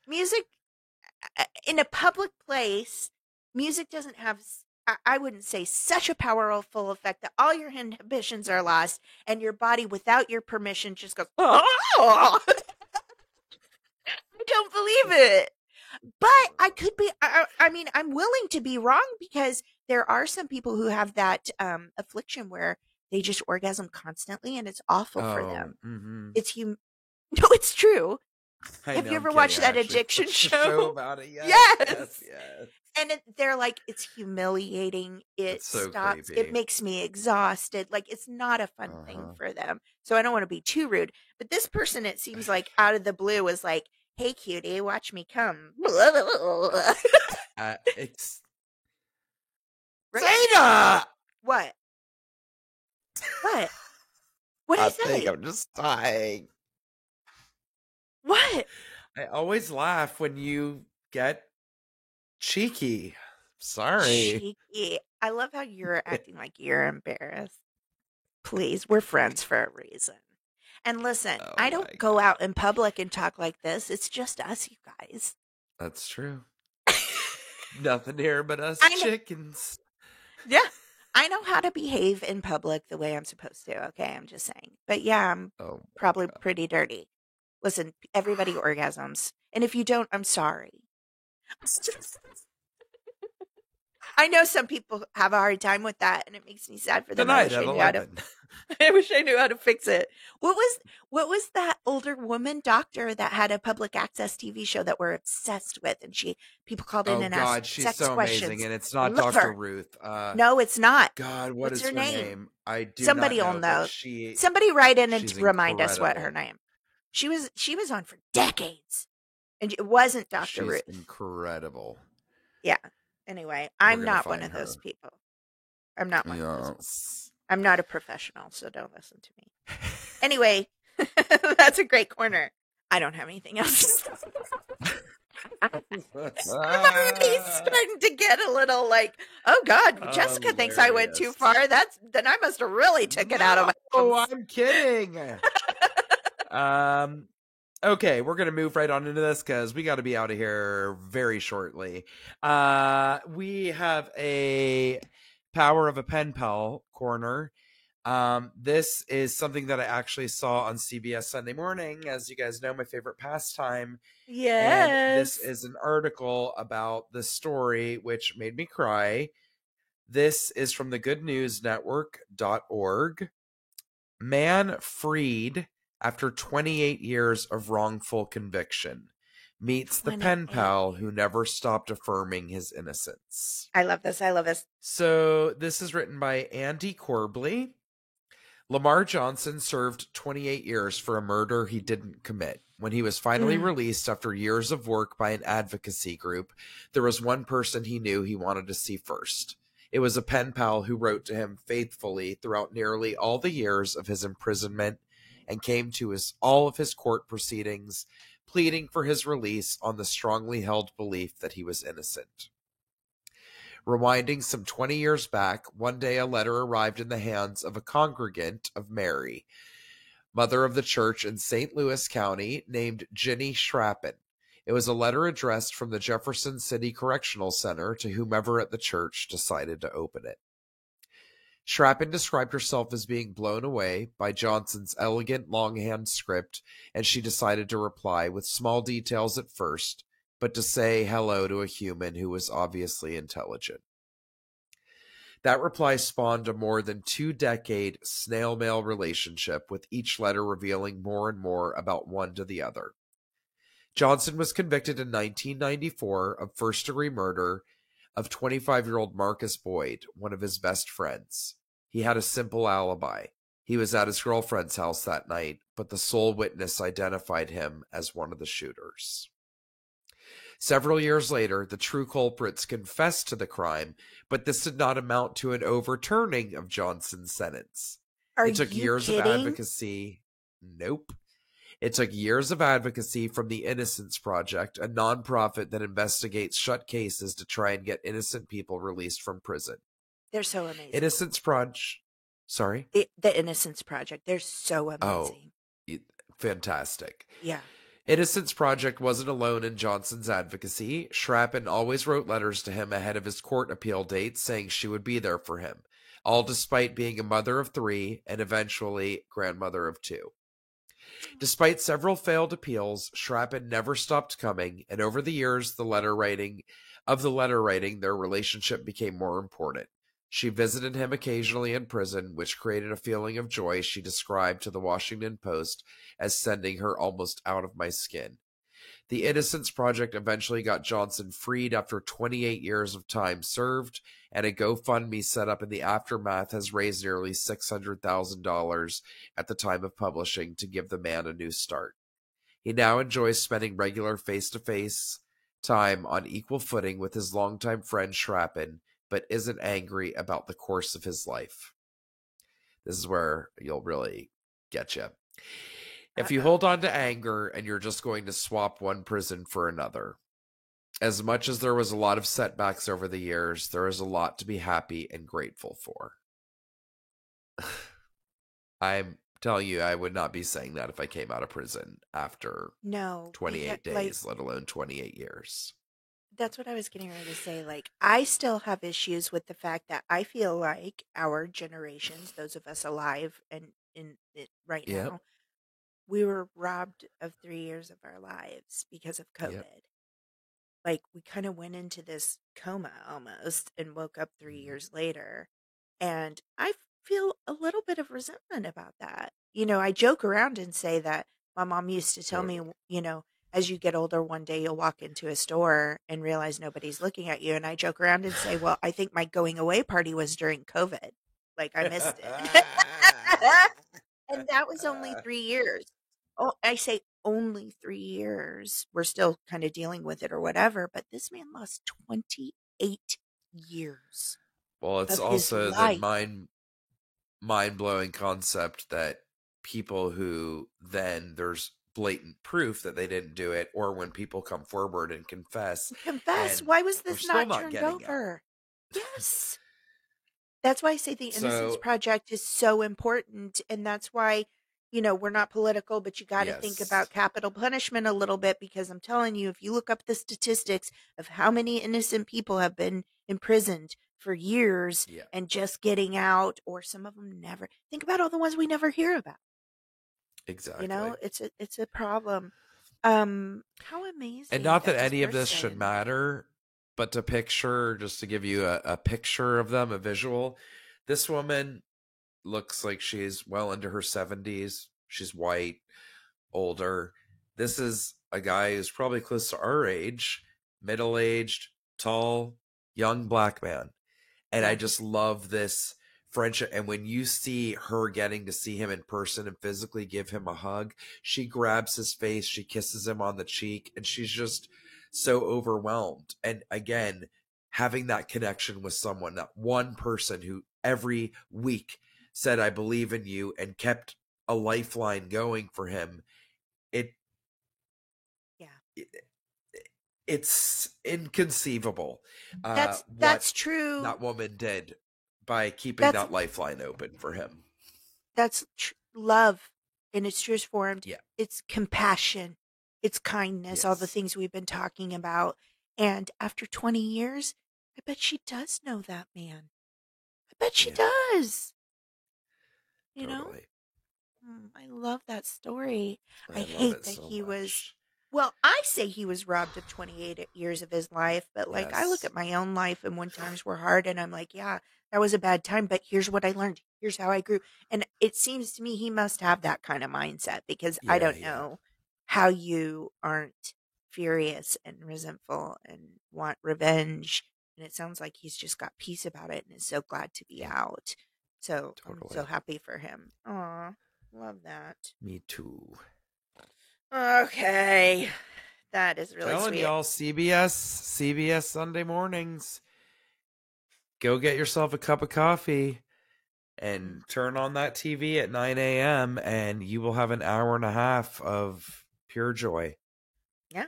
In a public place, music doesn't have I wouldn't say such a powerful effect that all your inhibitions are lost and your body without your permission just goes, oh! I don't believe it. But I could be I mean, I'm willing to be wrong because there are some people who have that affliction where they just orgasm constantly and it's awful for them. Mm-hmm. No, it's true. Have you ever watched that addiction show about it? Yes. And they're like, it's humiliating. It so stops. creepy. It makes me exhausted. Like, it's not a fun thing for them. So I don't want to be too rude. But this person, it seems like out of the blue, was like, hey, cutie, watch me come. Zeta! What? What? What did I I say? think I'm just dying. What? I always laugh when you get cheeky. Sorry. Cheeky. I love how you're acting like you're embarrassed. Please, we're friends for a reason. And listen, I don't go out in public and talk like this. It's just us, you guys. That's true. Nothing here but us chickens. Yeah. I know how to behave in public the way I'm supposed to. Okay, I'm just saying. But yeah, I'm probably pretty dirty. Listen, everybody orgasms. And if you don't, I'm sorry. I know some people have a hard time with that, and it makes me sad for them. I wish I knew how to fix it. What was that older woman doctor that had a public access TV show that we're obsessed with, and people called in and asked she's sex so questions. Amazing, and it's not Dr. Ruth. No, it's not. God, what's her name? I do. Somebody not will know. She, somebody write in and remind us what her name. She was on for decades, and it wasn't Dr. Ruth. Incredible. Yeah. Anyway, I'm not one of those people. I'm not one of those. I'm not a professional, so don't listen to me. Anyway, that's a great corner. I don't have anything else. I'm already starting to get a little like, oh God, Jessica thinks I went too far. Then I must have really took it out of my. Oh, I'm kidding. Okay, we're going to move right on into this because we got to be out of here very shortly. We have a Power of a Pen Pal corner. This is something that I actually saw on CBS Sunday Morning. As you guys know, my favorite pastime. Yes. And this is an article about the story, which made me cry. This is from the goodnewsnetwork.org. Man freed after 28 years of wrongful conviction meets the pen pal who never stopped affirming his innocence. I love this. So this is written by Andy Corbley. Lamar Johnson served 28 years for a murder he didn't commit. When he was finally released after years of work by an advocacy group, there was one person he knew he wanted to see first. It was a pen pal who wrote to him faithfully throughout nearly all the years of his imprisonment and came to all of his court proceedings, pleading for his release on the strongly held belief that he was innocent. Rewinding some 20 years back, one day a letter arrived in the hands of a congregant of Mary, mother of the church in St. Louis County, named Ginny Schrappen. It was a letter addressed from the Jefferson City Correctional Center to whomever at the church decided to open it. Schrappen described herself as being blown away by Johnson's elegant longhand script, and she decided to reply with small details at first, but to say hello to a human who was obviously intelligent. That reply spawned a more than 2-decade snail mail relationship, with each letter revealing more and more about one to the other. Johnson was convicted in 1994 of first-degree murder of 25-year-old Marcus Boyd, one of his best friends. He had a simple alibi. He was at his girlfriend's house that night, but the sole witness identified him as one of the shooters. Several years later, the true culprits confessed to the crime, but this did not amount to an overturning of Johnson's sentence. It took years of advocacy. Nope. It took years of advocacy from the Innocence Project, a nonprofit that investigates shut cases to try and get innocent people released from prison. They're so amazing. Innocence Project. Sorry? The Innocence Project. They're so amazing. Oh, fantastic. Yeah. Innocence Project wasn't alone in Johnson's advocacy. Schrappen always wrote letters to him ahead of his court appeal date saying she would be there for him, all despite being a mother of 3 and eventually grandmother of 2. Despite several failed appeals, Schrappen never stopped coming, and over the years, the letter writing, their relationship became more important. She visited him occasionally in prison, which created a feeling of joy she described to the Washington Post as sending her almost out of my skin. The Innocence Project eventually got Johnson freed after 28 years of time served, and a GoFundMe set up in the aftermath has raised nearly $600,000 at the time of publishing to give the man a new start. He now enjoys spending regular face-to-face time on equal footing with his longtime friend Schrappen, but isn't angry about the course of his life. This is where you'll really get you. If you hold on to anger and you're just going to swap one prison for another, as much as there was a lot of setbacks over the years, there is a lot to be happy and grateful for. I'm telling you, I would not be saying that if I came out of prison after 28 days, let alone 28 years. That's what I was getting ready to say. Like, I still have issues with the fact that I feel like our generations, those of us alive and in it right now, we were robbed of 3 years of our lives because of COVID. Yep. Like, we kind of went into this coma almost and woke up 3 years later. And I feel a little bit of resentment about that. You know, I joke around and say that my mom used to tell me, you know, as you get older, one day you'll walk into a store and realize nobody's looking at you. And I joke around and say, well, I think my going away party was during COVID. Like, I missed it. And that was only 3 years. Oh, I say only 3 years. We're still kind of dealing with it or whatever. But this man lost 28 years. Well, it's also the mind-blowing concept that people who then there's blatant proof that they didn't do it, or when people come forward and confess. Why was this not turned over? Yes. That's why I say the Innocence Project is so important. And that's why, you know, we're not political, but you got to think about capital punishment a little bit, because I'm telling you, if you look up the statistics of how many innocent people have been imprisoned for years and just getting out, or some of them never. Think about all the ones we never hear about. Exactly. You know, it's a problem. How amazing. And not that any of this should matter, but to picture, just to give you a picture of them, a visual, this woman looks like she's well into her 70s. She's white, older. This is a guy who's probably close to our age, middle-aged, tall, young black man. And I just love this friendship. And when you see her getting to see him in person and physically give him a hug, she grabs his face, she kisses him on the cheek, and she's just so overwhelmed. And again, having that connection with someone, that one person who every week said, I believe in you, and kept a lifeline going for him. It's inconceivable. That's true. That woman did by keeping that lifeline open for him. That's love in its truest form. Yeah. It's compassion. It's kindness, all the things we've been talking about. And after 20 years, I bet she does know that man. I bet she does. You know? I love that story. I hate that he was... Well, I say he was robbed of 28 years of his life, but like I look Yes. at my own life and when times were hard and I'm like, yeah, that was a bad time, but here's what I learned. Here's how I grew. And it seems to me he must have that kind of mindset because I Yeah, don't yeah. know how you aren't furious and resentful and want revenge. And it sounds like he's just got peace about it and is so glad to be Yeah, out. So I'm so totally. happy for him. Aw, love that. Me too. Okay. That is really Telling sweet. y'all, CBS Sunday mornings. Go get yourself a cup of coffee Mm. and turn on that TV at 9 a.m. and you will have an hour and a half of pure joy. Yeah.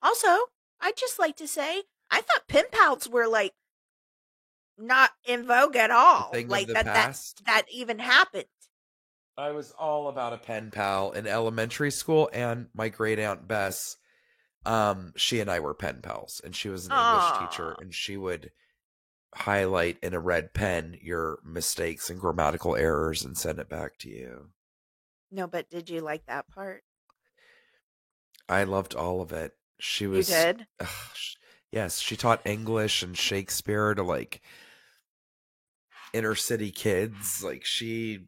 Also, I'd just like to say, I thought pen pals were like not in vogue at A all. thing of Like the that past. that even happened. I was all about a pen pal in elementary school, and my great aunt Bess, she and I were pen pals, and she was an English teacher, Aw. and she would highlight in a red pen your mistakes and grammatical errors and send it back to you. No, but did you like that part? I loved all of it. She You was, did? ugh, yes, she taught English and Shakespeare to like inner city kids. Like she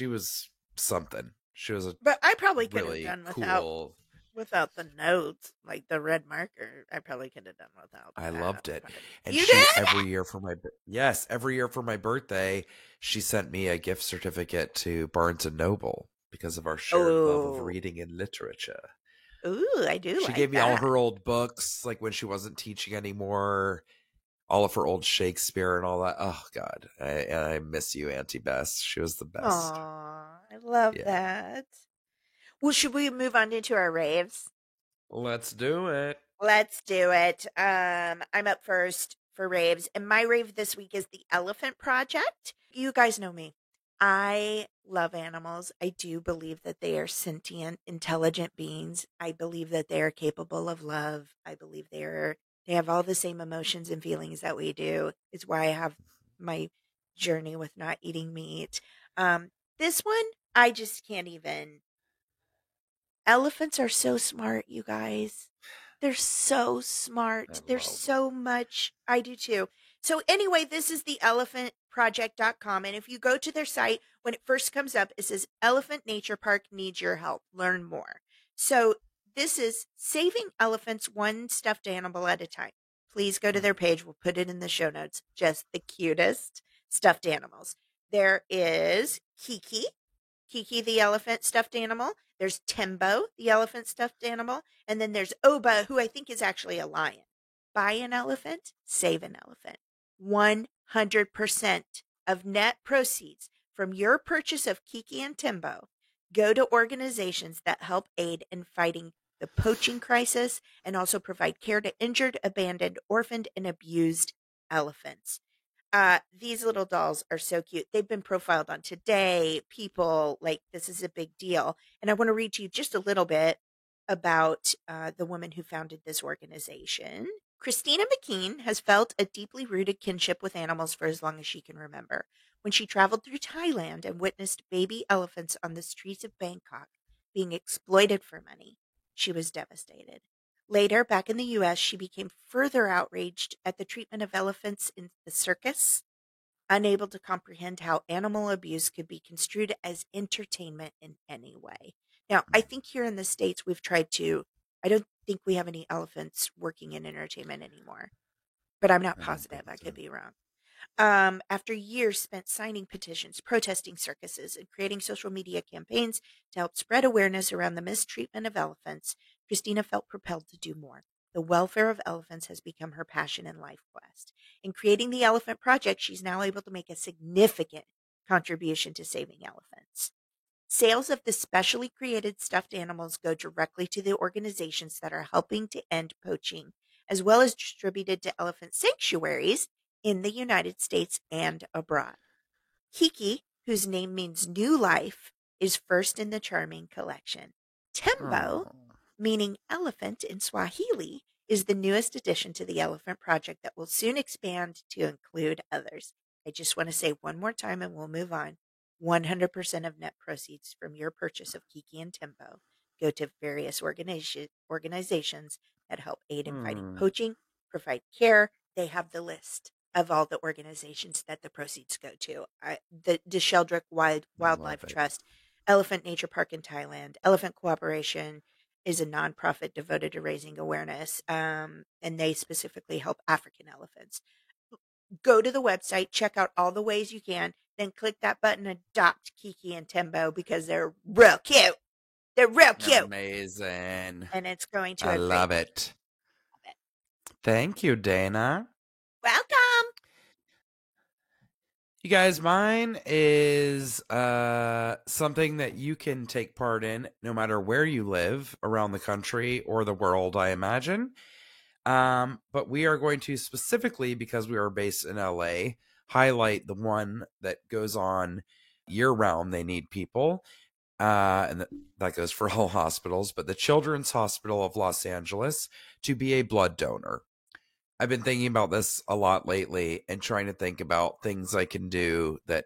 was something. She was a But I probably could have really done cool. without the notes, like the red marker. I probably could have done without I that loved it. part. And You she did? every year for my birthday, she sent me a gift certificate to Barnes and Noble because of our shared love of Oh. reading and literature. Ooh, I do She like gave me all that. her old books, like when she wasn't teaching anymore, all of her old Shakespeare and all that. Oh God, I miss you, Auntie Bess. She was the best. Aw, I love Yeah, that. Well, should we move on into our raves? let's do it. Let's do it. I'm up first for raves, and my rave this week is the Elephant Project. You guys know me. I love animals. I do believe that they are sentient, intelligent beings. I believe that they are capable of love. I believe they have all the same emotions and feelings that we do. It's why I have my journey with not eating meat. This one, I just can't even. Elephants are so smart, you guys. They're so I smart. There's love. so much. I do too. So, anyway, this is the elephantproject.com. And if you go to their site, when it first comes up, it says Elephant Nature Park needs your help. Learn more. So, this is saving elephants one stuffed animal at a time. Please go to their page. We'll put it in the show notes. Just the cutest stuffed animals. There is Kiki. Kiki the elephant stuffed animal. There's Timbo the elephant stuffed animal. And then there's Oba, who I think is actually a lion. Buy an elephant, save an elephant. 100% of net proceeds from your purchase of Kiki and Timbo go to organizations that help aid in fighting the poaching crisis and also provide care to injured, abandoned, orphaned, and abused elephants. These little dolls are so cute. They've been profiled on Today, People, like this is a big deal. And I want to read to you just a little bit about the woman who founded this organization. Christina McKean has felt a deeply rooted kinship with animals for as long as she can remember. When she traveled through Thailand and witnessed baby elephants on the streets of Bangkok being exploited for money, she was devastated. Later, back in the US, she became further outraged at the treatment of elephants in the circus, unable to comprehend how animal abuse could be construed as entertainment in any way. Now, I think here in the States, I don't think we have any elephants working in entertainment anymore, but I'm not I don't positive. think I so. could be wrong. After years spent signing petitions, protesting circuses, and creating social media campaigns to help spread awareness around the mistreatment of elephants, Christina felt propelled to do more. The welfare of elephants has become her passion and life quest. In creating the Elephant Project, she's now able to make a significant contribution to saving elephants. Sales of the specially created stuffed animals go directly to the organizations that are helping to end poaching, as well as distributed to elephant sanctuaries in the United States and abroad. Kiki, whose name means new life, is first in the charming collection. Tembo, Oh, meaning elephant in Swahili, is the newest addition to the Elephant Project that will soon expand to include others. I just want to say one more time and we'll move on. 100% of net proceeds from your purchase of Kiki and Timbo Go to various organizations that help aid in fighting poaching, provide care. They have the list of all the organizations that the proceeds go to. The Sheldrick Wildlife Trust, Elephant Nature Park in Thailand, Elephant Cooperation is a nonprofit devoted to raising awareness, and they specifically help African elephants. Go to the website, check out all the ways you can, then click that button, adopt Kiki and Timbo because they're real cute. They're real cute. Amazing. And it's going to I love it. Thank you, Dana. Welcome. You guys, mine is something that you can take part in no matter where you live around the country or the world, I imagine. But we are going to specifically, because we are based in LA, highlight the one that goes on year round. They need people. And that goes for all hospitals, but the Children's Hospital of Los Angeles to be a blood donor. I've been thinking about this a lot lately and trying to think about things I can do that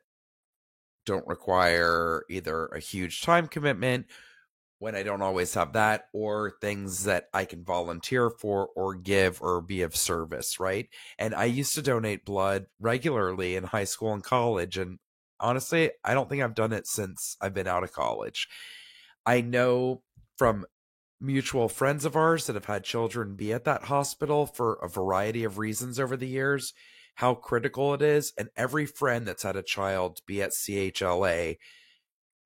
don't require either a huge time commitment when I don't always have that, or things that I can volunteer for or give or be of service, right? And I used to donate blood regularly in high school and college, and honestly, I don't think I've done it since I've been out of college. I know from mutual friends of ours that have had children be at that hospital for a variety of reasons over the years, how critical it is. And every friend that's had a child be at CHLA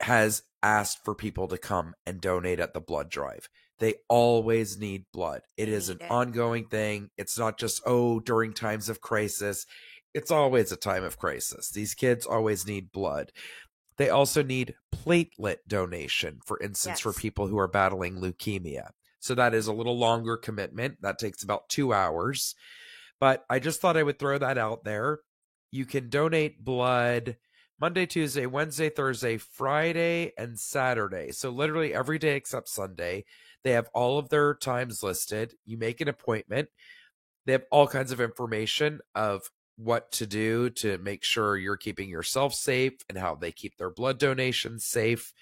has asked for people to come and donate at the blood drive. They always need blood. It is an ongoing thing. It's not just, during times of crisis. It's always a time of crisis. These kids always need blood. They also need platelet donation, for instance, for people who are battling leukemia. So that is a little longer commitment. That takes about 2 hours. But I just thought I would throw that out there. You can donate blood Monday, Tuesday, Wednesday, Thursday, Friday, and Saturday. So literally every day except Sunday. They have all of their times listed. You make an appointment. They have all kinds of information of what to do to make sure you're keeping yourself safe and how they keep their blood donations safe.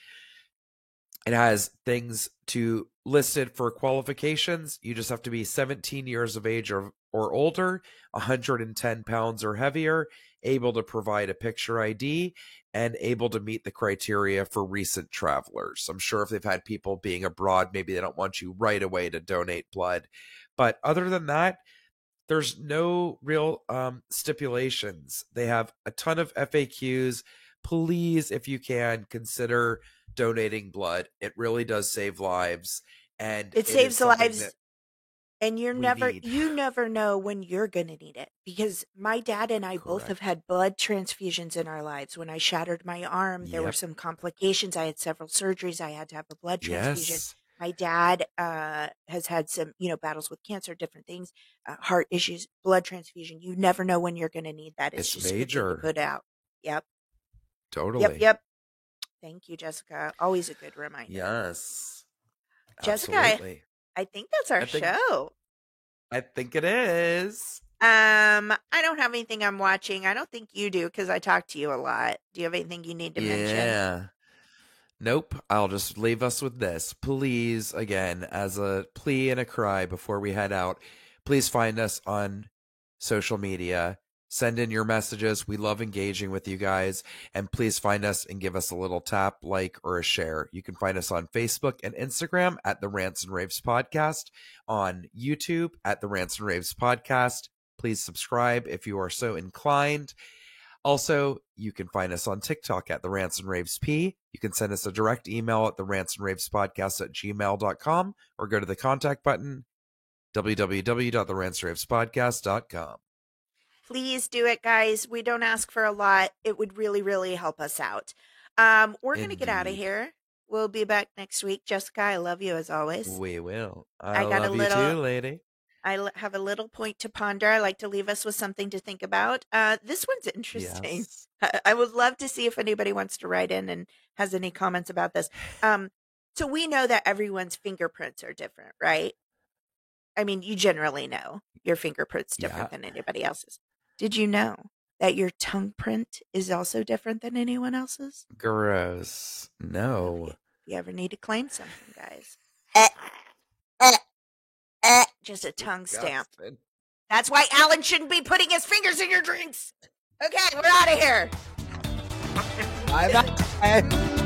It has things to listed for qualifications. You just have to be 17 years of age or older, 110 pounds or heavier, able to provide a picture ID, and able to meet the criteria for recent travelers. I'm sure if they've had people being abroad, maybe they don't want you right away to donate blood. But other than that, there's no real stipulations. They have a ton of FAQs. Please, if you can, consider donating blood. It really does save lives. And it saves lives. And you never know when you're going to need it, because my dad and I both have had blood transfusions in our lives. When I shattered my arm, there were some complications. I had several surgeries. I had to have a blood transfusion. My dad has had some, battles with cancer, different things, heart issues, blood transfusion. You never know when you're going to need that. It's just major to put out. Yep. Totally. Yep. Thank you, Jessica. Always a good reminder. Yes. Jessica, absolutely. I think that's our show. I think it is. I don't have anything I'm watching. I don't think you do, because I talk to you a lot. Do you have anything you need to mention? Yeah. Nope. I'll just leave us with this. Please, again, as a plea and a cry before we head out, please find us on social media. Send in your messages. We love engaging with you guys. And please find us and give us a little tap, like, or a share. You can find us on Facebook and Instagram at the Rants and Raves Podcast, on YouTube at the Rants and Raves Podcast. Please subscribe if you are so inclined. Also, you can find us on TikTok at the Rants and Raves P. You can send us a direct email at the Rants and Raves Podcast at gmail.com, or go to the contact button, www.therantsandravespodcast.com. Please do it, guys. We don't ask for a lot. It would really, really help us out. We're going to get out of here. We'll be back next week. Jessica, I love you as always. We will. I love you too, lady. I have a little point to ponder. I like to leave us with something to think about. This one's interesting. Yes. I would love to see if anybody wants to write in and has any comments about this. So we know that everyone's fingerprints are different, right? I mean, you generally know your fingerprint's different than anybody else's. Did you know that your tongue print is also different than anyone else's? Gross. No. you ever need to claim something, guys. Just a tongue stamp. That's why Alan shouldn't be putting his fingers in your drinks. Okay, we're out of here. Bye-bye.